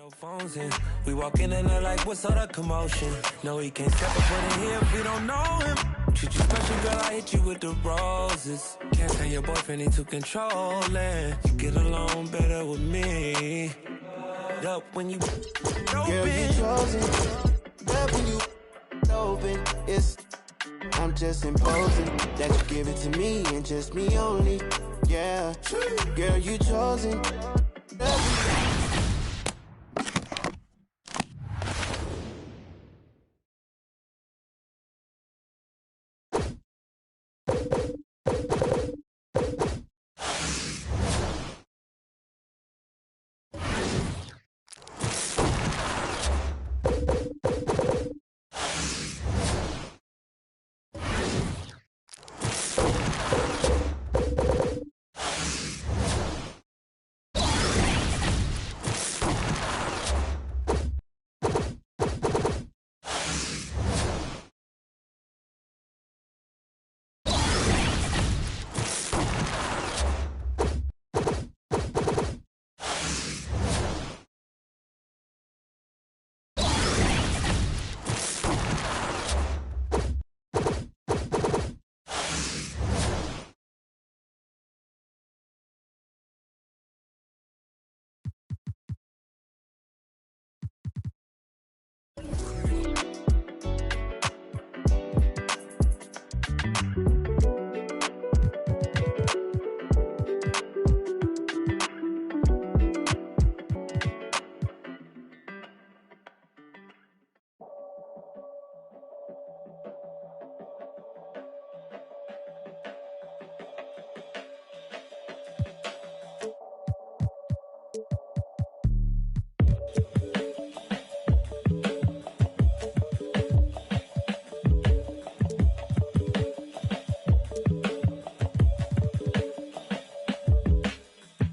No phones in. We walk in and they're like, what's all the commotion? No, he can't step up in here if we don't know him. Treat you special, girl, I hit you with the roses. Can't stand your boyfriend, he too controlling. You get along better with me. Up when you girl, you chosen. Love when you open. I'm just imposing that you give it to me and just me only. Yeah, girl, you chosen.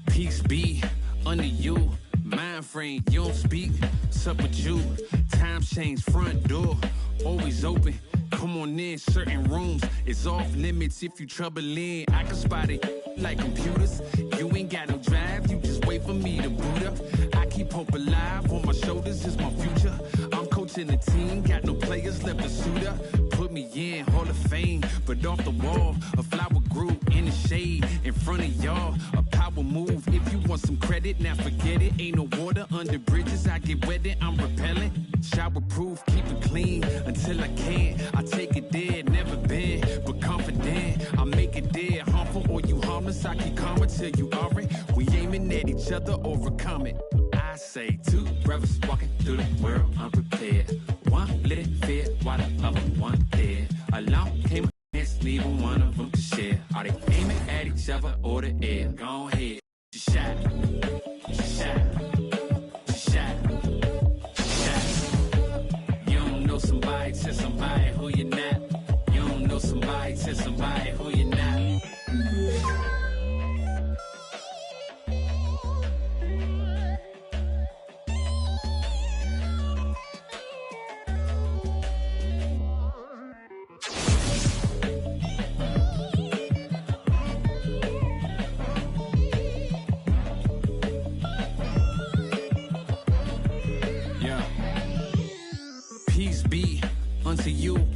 Peace be under you, mind frame, you don't speak, sup with you, time change, front door, always open, come on in, certain rooms, it's off limits if you troubling, I can spot it like computers, you ain't got no drive, you just wait for me to boot up, I keep hope alive, on my shoulders is my future, I'm coaching the team, got no players left to suit up, put me in, Hall of Fame, but off the wall, a flower grew in the shade, in front of y'all, a power move, if you want some credit, now forget it, ain't no water under bridges, I get wetted, I'm repellent, shower proof, keep it clean, until I can't, I take it there, never been, but confident, I make it there, harmful or you harmless, I keep calm until you aren't, we aiming at each other, overcome it, I say two brothers walking through the world unprepared, one let it fit while the other one dead, along came a chance, neither one of them to share, are they aiming at each other or the air, go ahead, just shot, just shot, just shot, just shot, you don't know somebody, tell somebody who you're not, you don't know somebody, tell somebody who you're not. Peace be unto you,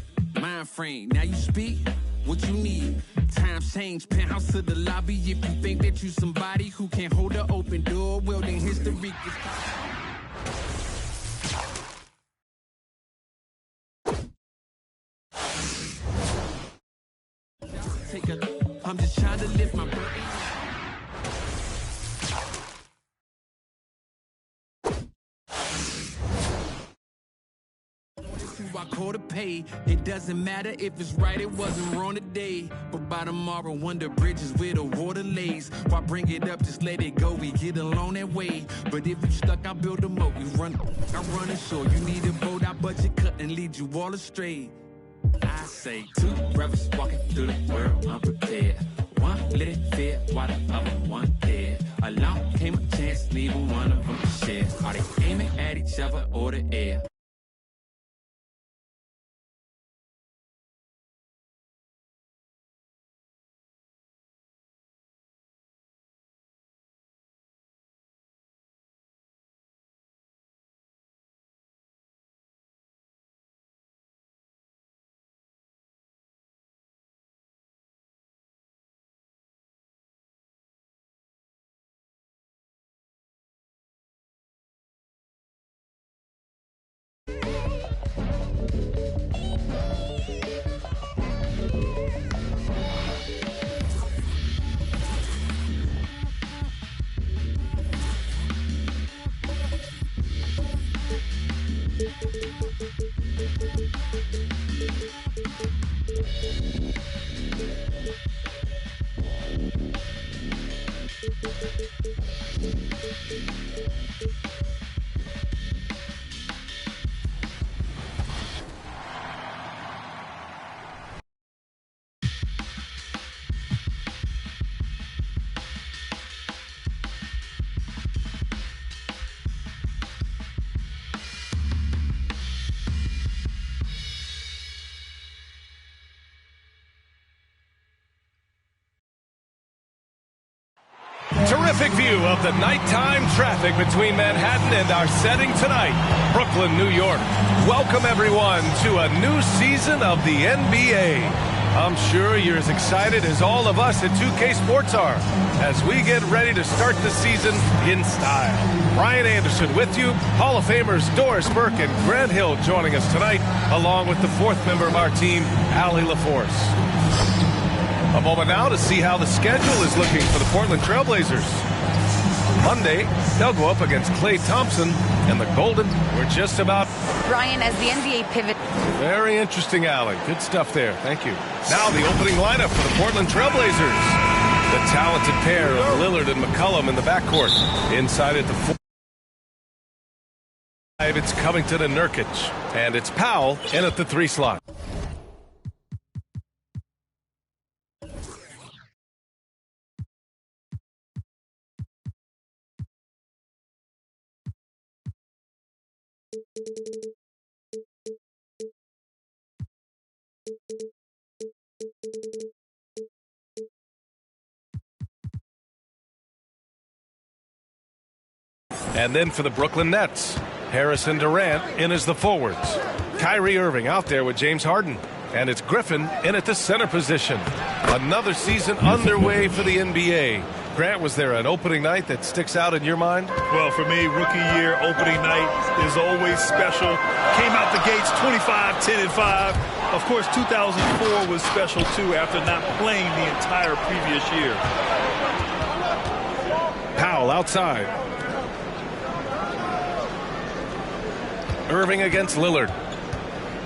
mind frame. Now you speak what you need. Times change, penthouse to the lobby. If you think that you somebody who can't hold an open door, well then history is I'm just trying to lift my burden. I call to pay. It doesn't matter if it's right, it wasn't wrong today. But by tomorrow, when the bridge is where the water lays, why bring it up, just let it go, we get along that way. But if you stuck, I'll build a moat. You run, I run ashore. You need a boat, I budget cut and lead you all astray. I say two brothers walking through the world unprepared. One let it fit while the other one dead. Along came a chance, neither one of them to share. Are they aiming at each other or the air? terrific view of the nighttime traffic between Manhattan and our setting tonight, Brooklyn, New York. Welcome, everyone, to a new season of the NBA. I'm sure you're as excited as all of us at 2K Sports are as we get ready to start the season in style. Brian Anderson with you, Hall of Famers Doris Burke and Grant Hill joining us tonight, along with the fourth member of our team, Allie LaForce. A moment now to see how the schedule is looking for the Portland Trailblazers. Monday, they'll go up against Klay Thompson and the Golden. We're just about... Brian, as the NBA pivot... Very interesting, Allie. Good stuff there. Thank you. Now the opening lineup for the Portland Trailblazers. The talented pair of Lillard and McCollum in the backcourt. Inside at the 4. It's Covington and Nurkic. And it's Powell in at the 3 slot. And then for the Brooklyn Nets, Harrison Durant in as the forwards. Kyrie Irving out there with James Harden. And it's Griffin in at the center position. Another season underway for the NBA. Grant, was there an opening night that sticks out in your mind? Well, for me, rookie year opening night is always special. Came out the gates 25, 10, and 5. Of course, 2004 was special, too, after not playing the entire previous year. Powell outside. Irving against Lillard.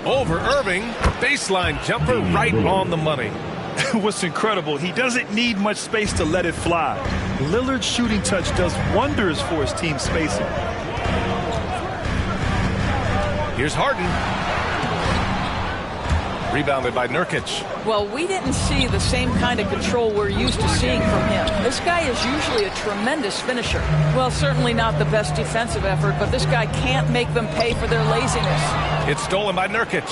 Over Irving, baseline jumper right on the money. What's incredible, he doesn't need much space to let it fly. Lillard's shooting touch does wonders for his team spacing. Here's Harden. Rebounded by Nurkic. Well, we didn't see the same kind of control we're used to seeing from him. This guy is usually a tremendous finisher. Well, certainly not the best defensive effort, but this guy can't make them pay for their laziness. It's stolen by Nurkic.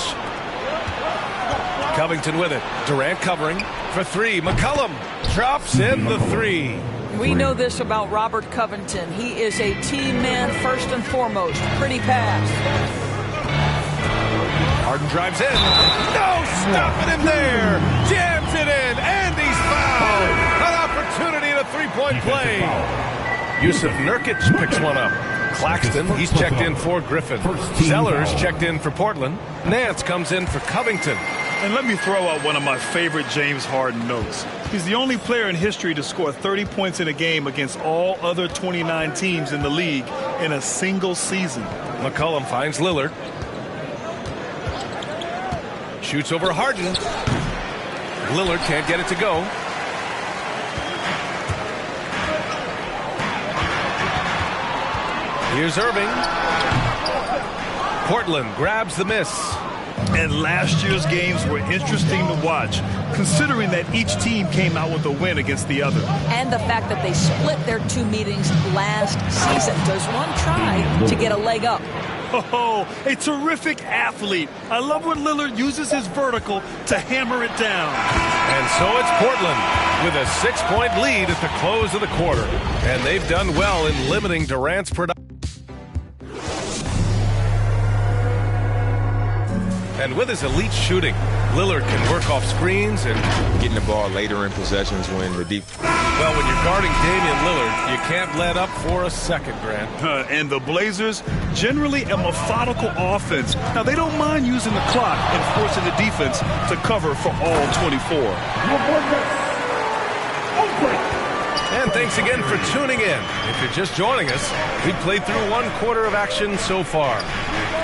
Covington with it. Durant covering for 3. McCollum drops in the 3. We know this about Robert Covington. He is a team man first and foremost. Pretty pass. Harden drives in. No stopping him there. Jams it in, and he's fouled. An opportunity at a three-point play. Yusuf Nurkic picks one up. Claxton, he's checked in for Griffin. Sellers checked in for Portland. Nance comes in for Covington. And let me throw out one of my favorite James Harden notes. He's the only player in history to score 30 points in a game against all other 29 teams in the league in a single season. McCollum finds Lillard. Shoots over Harden. Lillard can't get it to go. Here's Irving. Portland grabs the miss. And last year's games were interesting to watch, considering that each team came out with a win against the other. And the fact that they split their 2 meetings last season. Does one try to get a leg up? Oh, a terrific athlete. I love when Lillard uses his vertical to hammer it down. And so it's Portland with a 6-point lead at the close of the quarter. And they've done well in limiting Durant's production. And with his elite shooting, Lillard can work off screens and getting the ball later in possessions when the deep. Well, when you're guarding Damian Lillard, you can't let up for a second, Grant. And the Blazers, generally a methodical offense. Now, they don't mind using the clock and forcing the defense to cover for all 24. And thanks again for tuning in. If you're just joining us, we've played through 1 quarter of action so far.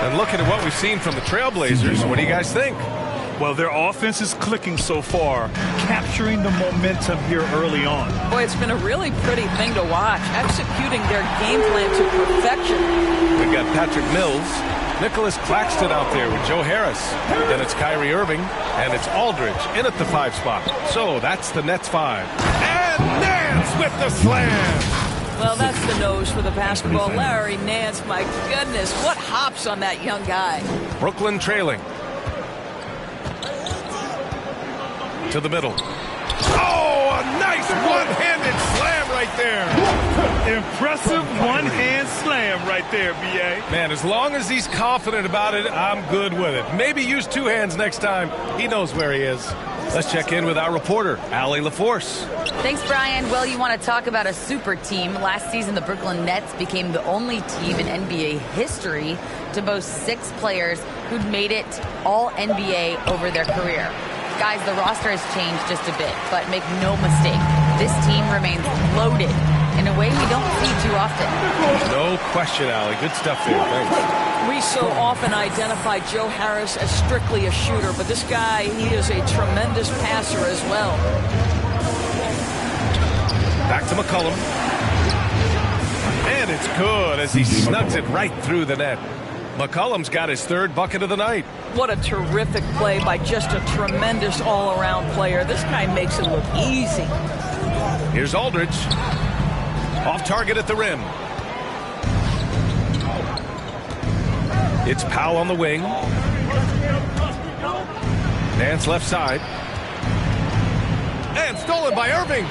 And looking at what we've seen from the Trailblazers, what do you guys think? Well, their offense is clicking so far, capturing the momentum here early on. Boy, it's been a really pretty thing to watch, executing their game plan to perfection. We've got Patrick Mills, Nicholas Claxton out there with Joe Harris. Then it's Kyrie Irving, and it's Aldridge in at the 5 spot. So that's the Nets 5. And Nance with the slam. Well, that's the nose for the basketball. Larry Nance, my goodness, what hops on that young guy. Brooklyn trailing. To the middle. Oh, a nice one-handed slam right right there. Impressive one-hand slam right there, B.A. Man, as long as he's confident about it, I'm good with it. Maybe use two hands next time. He knows where he is. Let's check in with our reporter, Allie LaForce. Thanks, Brian. Well, you want to talk about a super team. Last season, the Brooklyn Nets became the only team in NBA history to boast 6 players who'd made it all NBA over their career. Guys, the roster has changed just a bit, but make no mistake, this team remains loaded in a way we don't see too often. No question, Allie. Good stuff there. Thanks. We so often identify Joe Harris as strictly a shooter, but this guy, he is a tremendous passer as well. Back to McCollum. And it's good as he snugs it right through the net. McCollum's got his 3rd bucket of the night. What a terrific play by just a tremendous all-around player. This guy makes it look easy. Here's Aldridge. Off target at the rim. It's Powell on the wing. Nance left side. And stolen by Irving.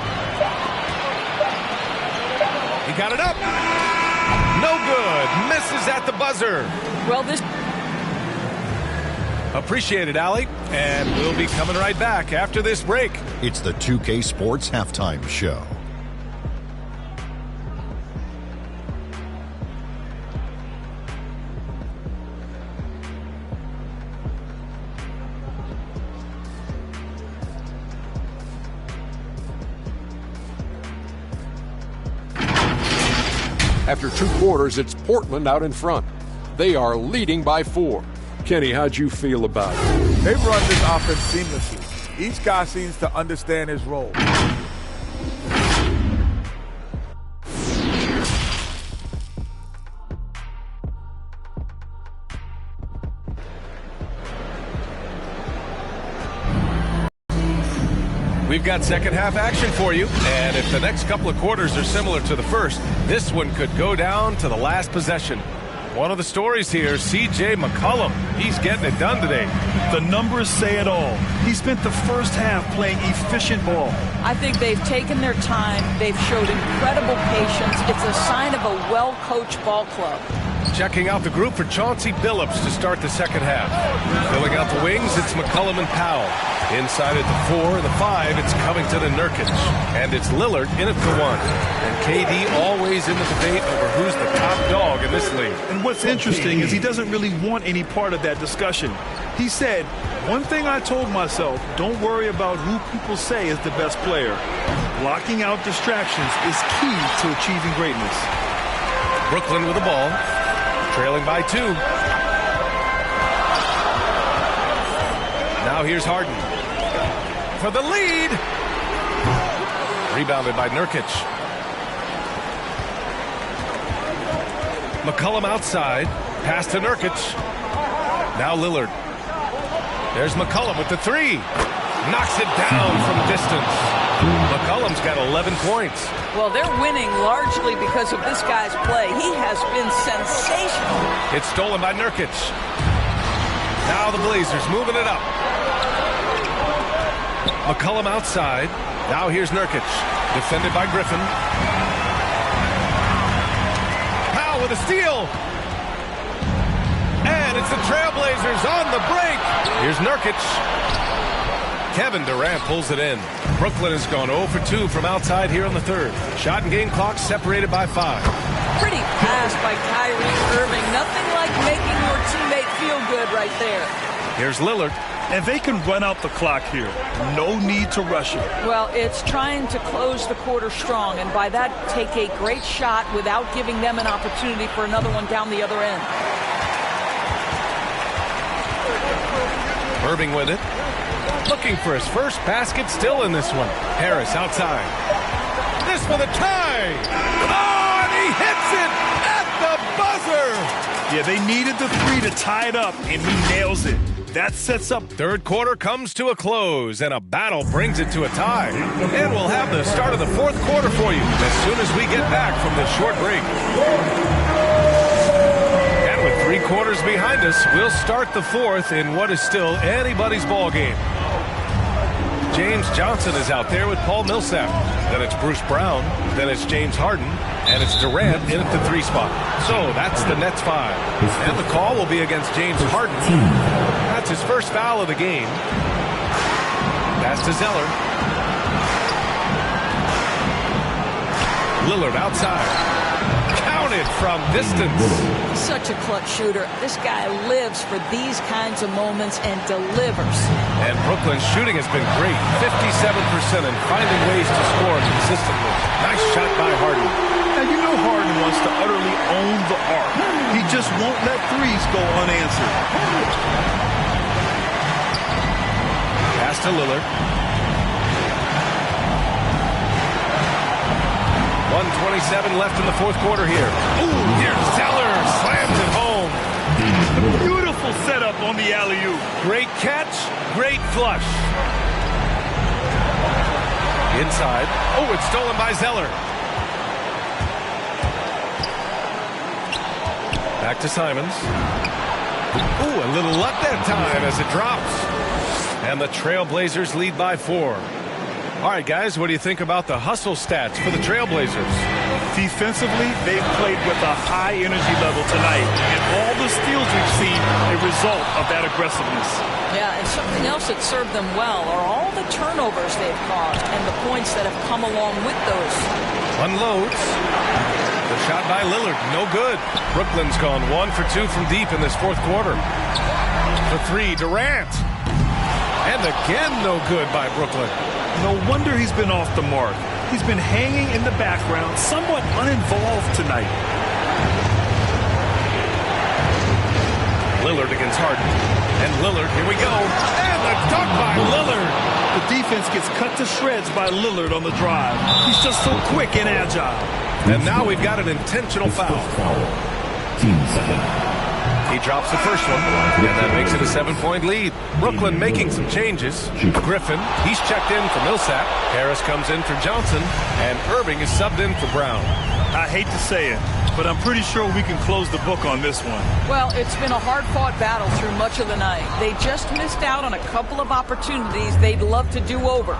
He got it up. No good. Misses at the buzzer. Well, this... Appreciate it, Allie. And we'll be coming right back after this break. It's the 2K Sports Halftime Show. After 2 quarters, it's Portland out in front. They are leading by 4. Kenny, how'd you feel about it? They've run this offense seamlessly. Each guy seems to understand his role. We've got second half action for you, and if the next couple of quarters are similar to the first, this one could go down to the last possession. One of the stories here, C.J. McCollum. He's getting it done today. The numbers say it all. He spent the first half playing efficient ball. I think they've taken their time. They've showed incredible patience. It's a sign of a well-coached ball club. Checking out the group for Chauncey Billups to start the second half. Filling out the wings, it's McCollum and Powell. Inside at the 4 and the 5, it's Covington and Nurkic. And it's Lillard in at the 1. And KD always in the debate over who's the top dog in this league. And what's interesting is he doesn't really want any part of that discussion. He said, one thing I told myself, don't worry about who people say is the best player. Blocking out distractions is key to achieving greatness. Brooklyn with the ball. Trailing by 2. Now here's Harden for the lead. Rebounded by Nurkic. McCollum outside. Pass to Nurkic. Now Lillard. There's McCollum with the 3. Knocks it down from distance. McCollum's got 11 points. Well, they're winning largely because of this guy's play. He has been sensational. It's stolen by Nurkic. Now the Blazers moving it up. McCollum outside. Now here's Nurkic. Defended by Griffin. Powell with a steal. And it's the Trailblazers on the break. Here's Nurkic. Kevin Durant pulls it in. Brooklyn has gone 0 for 2 from outside here on the 3rd. Shot and game clock separated by 5. Pretty pass by Kyrie Irving. Nothing like making your teammate feel good right there. Here's Lillard. And they can run out the clock here. No need to rush it. Well, it's trying to close the quarter strong, and by that, take a great shot without giving them an opportunity for another one down the other end. Irving with it. Looking for his first basket, still in this one. Harris outside. This for the tie. Oh, and he hits it at the buzzer. Yeah, they needed the 3 to tie it up, and he nails it. That sets up. Third quarter comes to a close, and a battle brings it to a tie. And we'll have the start of the 4th quarter for you as soon as we get back from this short break. And with 3 quarters behind us, we'll start the 4th in what is still anybody's ball game. James Johnson is out there with Paul Millsap. Then it's Bruce Brown. Then it's James Harden. And it's Durant in at the 3 spot. So that's the Nets 5. And the call will be against James Harden. That's his first foul of the game. Pass to Zeller. Lillard outside. Counted from distance. Such a clutch shooter. This guy lives for these kinds of moments and delivers. And Brooklyn's shooting has been great. 57% and finding ways to score consistently. Nice shot by Harden. Now, you know Harden wants to utterly own the arc. He just won't let threes go unanswered. Pass to Lillard. 1:27 left in the fourth quarter here. Ooh, here's Zeller. Slams it home. Beautiful setup on the alley-oop. Great catch, great flush. Inside. Oh, it's stolen by Zeller. Back to Simons. Ooh, a little luck that time as it drops. And the Trailblazers lead by 4. All right, guys, what do you think about the hustle stats for the Trailblazers? Defensively, they've played with a high energy level tonight, and all the steals we've seen a result of that aggressiveness. Yeah, and something else that served them well are all the turnovers they've caused and the points that have come along with those. Unloads. The shot by Lillard, no good. Brooklyn's gone 1 for 2 from deep in this fourth quarter. For 3, Durant. And again, no good by Brooklyn. No wonder he's been off the mark. He's been hanging in the background, somewhat uninvolved tonight. Lillard against Harden. And Lillard, here we go. And the dunk by Lillard. The defense gets cut to shreds by Lillard on the drive. He's just so quick and agile. And now we've got an intentional foul. Team second. He drops the first one, and that makes it a 7-point lead. Brooklyn making some changes. Griffin, he's checked in for Millsap. Harris comes in for Johnson, and Irving is subbed in for Brown. I hate to say it, but I'm pretty sure we can close the book on this one. Well, it's been a hard-fought battle through much of the night. They just missed out on a couple of opportunities they'd love to do over.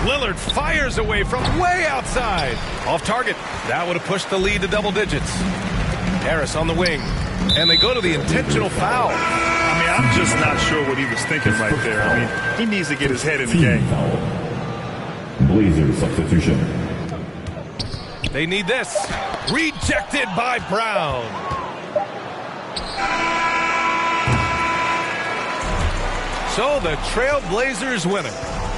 Lillard fires away from way outside. Off target. That would have pushed the lead to double digits. Harris on the wing. And they go to the intentional foul. I mean, I'm just not sure what he was thinking right there. I mean, he needs to get his head in the game. Blazers substitution. They need this. Rejected by Brown. So the Trailblazers win it.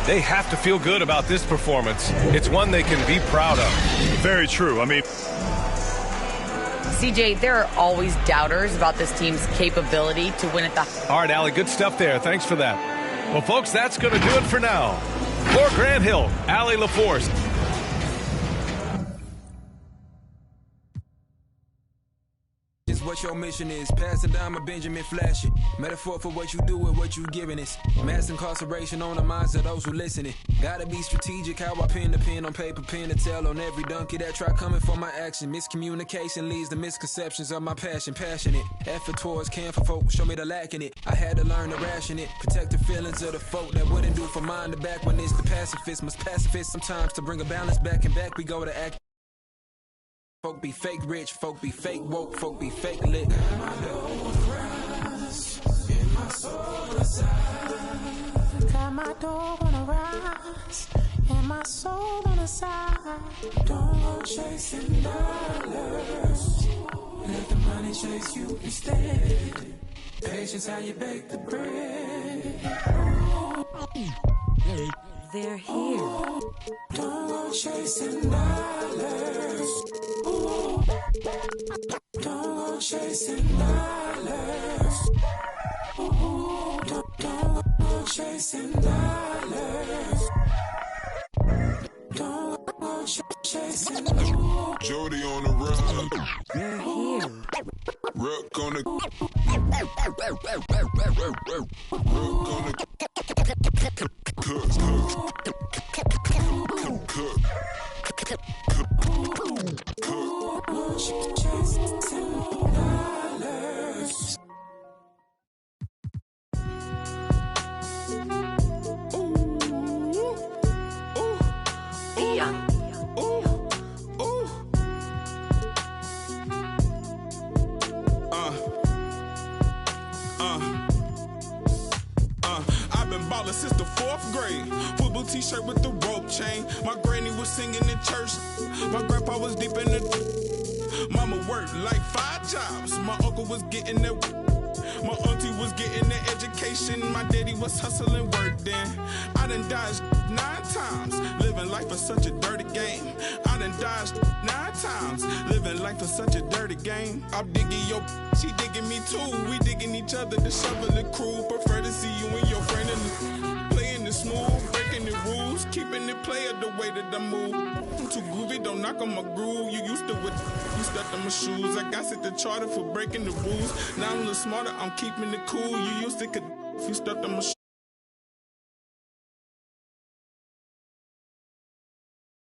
They have to feel good about this performance. It's one they can be proud of. Very true. I mean, CJ, there are always doubters about this team's capability to win at the... All right, Allie, good stuff there. Thanks for that. Well, folks, that's going to do it for now. For Grant Hill, Allie LaForce. What your mission is, pass it down, my Benjamin Flash it. Metaphor for what you do and what you giving is mass incarceration on the minds of those who listening. Gotta be strategic how I pen the pen on paper, pen to tell on every donkey that try coming for my action. Miscommunication leads to misconceptions of my passion. Passionate effort towards caring for folk, show me the lack in it. I had to learn to ration it, protect the feelings of the folk that wouldn't do for mine to back when it's the pacifist. Must pacifist sometimes to bring a balance back, and back we go to act. Folk be fake rich, folk be fake woke, folk be fake lit. Got my dough on the rise, and my soul on the side. Don't go chasing dollars, let the money chase you instead. Patience how you bake the bread. They're here. Don't go chasing dollars. Ooh. Don't go chasing dollars. Ooh. Don't go chasing dollars. Don't go chasing dollars. Jody on the run. They're here. Rook on the. I've been ballin' since the 4th grade. Football t-shirt with the rope chain. My granny was singing in church. My grandpa was deep in the. Mama worked like 5 jobs. My uncle was getting that. My auntie was getting the education. My daddy was hustling work then. I done dodged 9 times. Living life for such a dirty game. I done dodged 9 times. Living life for such a dirty game. I'm digging your, she digging me too. We digging each other, the shoveling crew. Prefer to see you and your friend in the playing it smooth, breaking the rules, keeping it player the way that I move. I'm too groovy, don't knock on my groove. You used to with you stepped on my shoes. I got set the charter for breaking the rules. Now I'm a little smarter, I'm keeping it cool. You used to could if you stepped on my shoes.